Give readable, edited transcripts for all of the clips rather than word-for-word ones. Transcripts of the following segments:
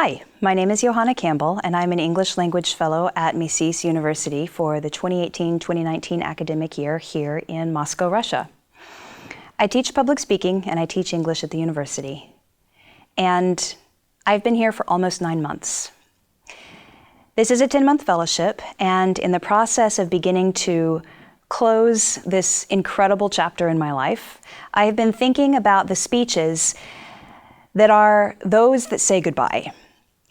Hi, my name is Johanna Campbell, and I'm an English Language Fellow at Mises University for the 2018-2019 academic year here in Moscow, Russia. I teach public speaking and I teach English at the university. And I've been here for almost 9 months. This is a 10-month fellowship, and in the process of beginning to close this incredible chapter in my life, I have been thinking about the speeches that are those that say goodbye.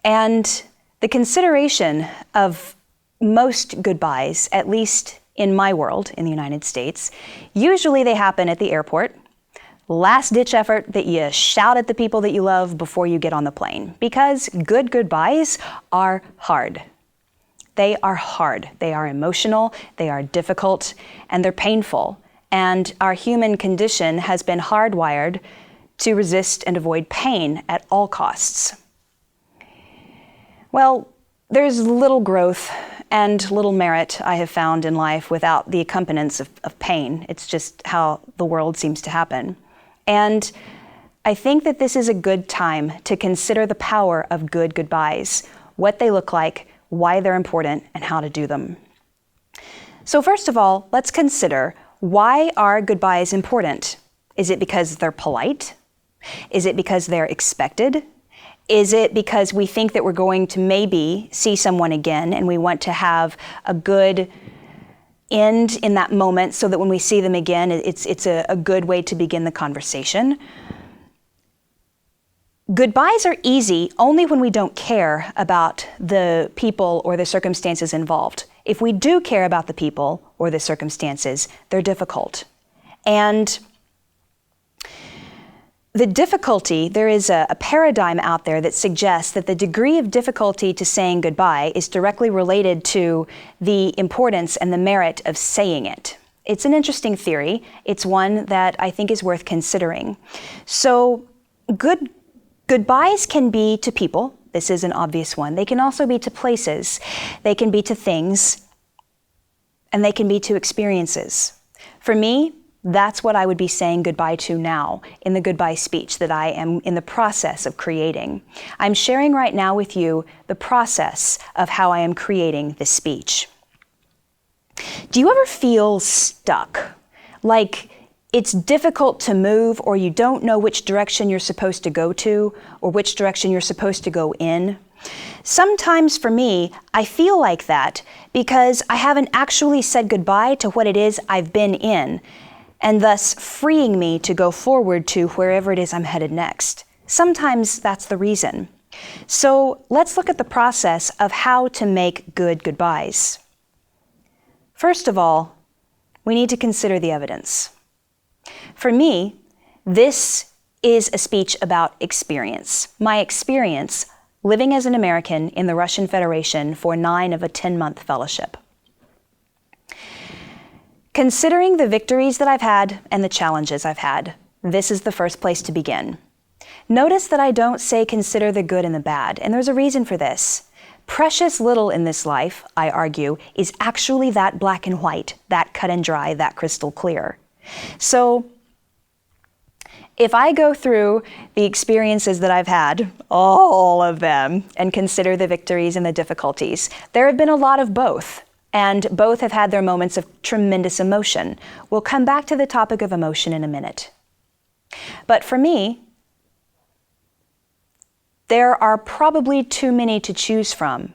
And the consideration of most goodbyes, at least in my world, in the United States, usually they happen at the airport. Last-ditch effort that you shout at the people that you love before you get on the plane, because good goodbyes are hard. They are hard. They are emotional, they are difficult, and they're painful. And our human condition has been hardwired to resist and avoid pain at all costs. Well, there's little growth and little merit I have found in life without the accompaniments of pain. It's just how the world seems to happen. And I think that this is a good time to consider the power of good goodbyes, what they look like, why they're important, and how to do them. So first of all, let's consider, why are goodbyes important? Is it because they're polite? Is it because they're expected? Is it because we think that we're going to maybe see someone again and we want to have a good end in that moment so that when we see them again, it's a good way to begin the conversation? Goodbyes are easy only when we don't care about the people or the circumstances involved. If we do care about the people or the circumstances, they're difficult. And the difficulty, there is a paradigm out there that suggests that the degree of difficulty to saying goodbye is directly related to the importance and the merit of saying it. It's an interesting theory. It's one that I think is worth considering. So goodbyes can be to people. This is an obvious one. They can also be to places. They can be to things. And they can be to experiences. For me, that's what I would be saying goodbye to now in the goodbye speech that I am in the process of creating. I'm sharing right now with you the process of how I am creating this speech. Do you ever feel stuck? Like it's difficult to move, or you don't know which direction you're supposed to go to or which direction you're supposed to go in? Sometimes for me, I feel like that because I haven't actually said goodbye to what it is I've been in, and thus freeing me to go forward to wherever it is I'm headed next. Sometimes that's the reason. So let's look at the process of how to make good goodbyes. First of all, we need to consider the evidence. For me, this is a speech about experience. My experience living as an American in the Russian Federation for 9 of a 10-month fellowship. Considering the victories that I've had and the challenges I've had, this is the first place to begin. Notice that I don't say consider the good and the bad, and there's a reason for this. Precious little in this life, I argue, is actually that black and white, that cut and dry, that crystal clear. So if I go through the experiences that I've had, all of them, and consider the victories and the difficulties, there have been a lot of both. And both have had their moments of tremendous emotion. We'll come back to the topic of emotion in a minute. But for me, there are probably too many to choose from.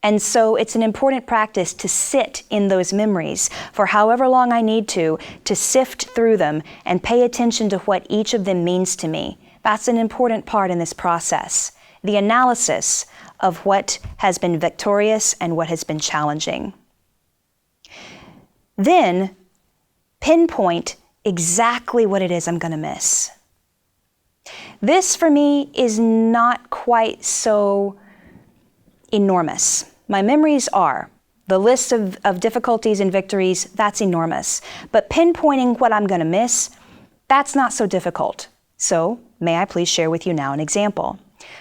And so it's an important practice to sit in those memories for however long I need to sift through them and pay attention to what each of them means to me. That's an important part in this process. The analysis of what has been victorious and what has been challenging. Then, pinpoint exactly what it is I'm going to miss. This, for me, is not quite so enormous. My memories are. The list of difficulties and victories, that's enormous. But pinpointing what I'm going to miss, that's not so difficult. So, may I please share with you now an example.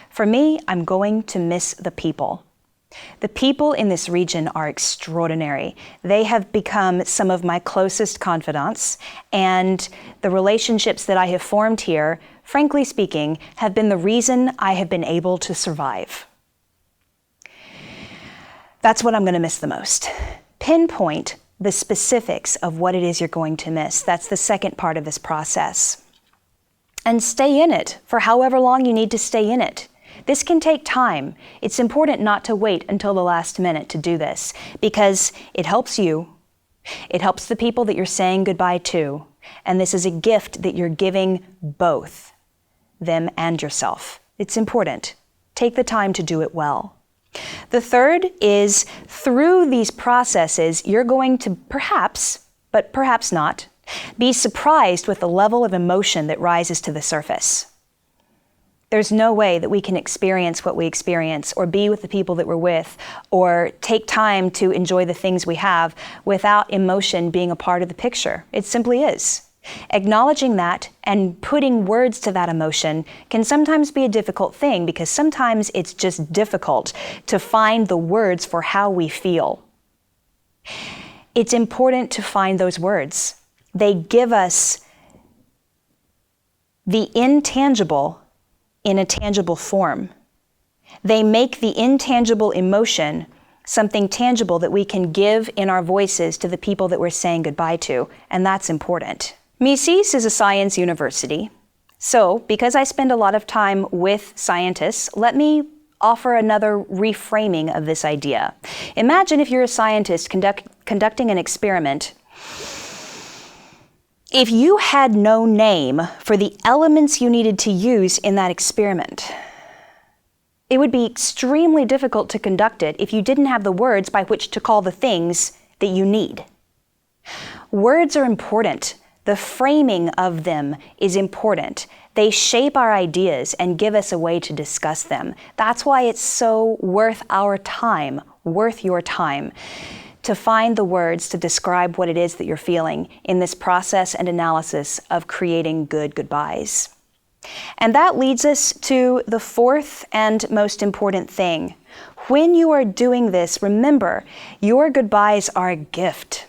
For me, I'm going to miss the people. The people in this region are extraordinary. They have become some of my closest confidants, and the relationships that I have formed here, frankly speaking, have been the reason I have been able to survive. That's what I'm going to miss the most. Pinpoint the specifics of what it is you're going to miss. That's the second part of this process. And stay in it for however long you need to stay in it. This can take time. It's important not to wait until the last minute to do this because it helps you. It helps the people that you're saying goodbye to. And this is a gift that you're giving both them and yourself. It's important. Take the time to do it well. The third is through these processes, you're going to perhaps, but perhaps not, be surprised with the level of emotion that rises to the surface. There's no way that we can experience what we experience or be with the people that we're with or take time to enjoy the things we have without emotion being a part of the picture. It simply is. Acknowledging that and putting words to that emotion can sometimes be a difficult thing because sometimes it's just difficult to find the words for how we feel. It's important to find those words. They give us the intangible in a tangible form. They make the intangible emotion something tangible that we can give in our voices to the people that we're saying goodbye to, and that's important. Mises is a science university, so because I spend a lot of time with scientists, let me offer another reframing of this idea. Imagine if you're a scientist conducting an experiment. If you had no name for the elements you needed to use in that experiment, it would be extremely difficult to conduct it if you didn't have the words by which to call the things that you need. Words are important. The framing of them is important. They shape our ideas and give us a way to discuss them. That's why it's so worth our time, worth your time, to find the words to describe what it is that you're feeling in this process and analysis of creating good goodbyes. And that leads us to the fourth and most important thing. When you are doing this, remember, your goodbyes are a gift.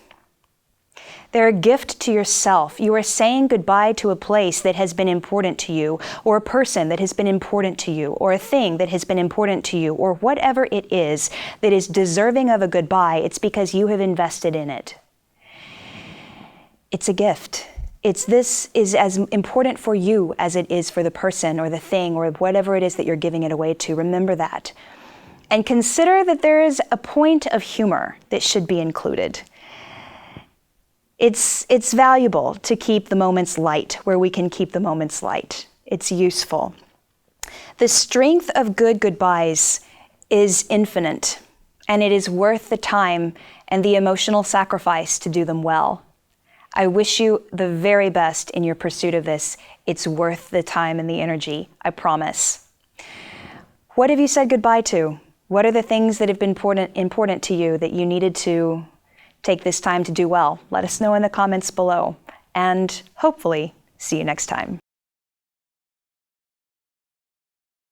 They're a gift to yourself. You are saying goodbye to a place that has been important to you, or a person that has been important to you, or a thing that has been important to you, or whatever it is that is deserving of a goodbye. It's because you have invested in it. It's a gift. This is as important for you as it is for the person or the thing or whatever it is that you're giving it away to. Remember that. And consider that there is a point of humor that should be included. It's valuable to keep the moments light where we can keep the moments light. It's useful. The strength of good goodbyes is infinite, and it is worth the time and the emotional sacrifice to do them well. I wish you the very best in your pursuit of this. It's worth the time and the energy, I promise. What have you said goodbye to? What are the things that have been important to you that you needed to take this time to do well? Let us know in the comments below, and hopefully see you next time.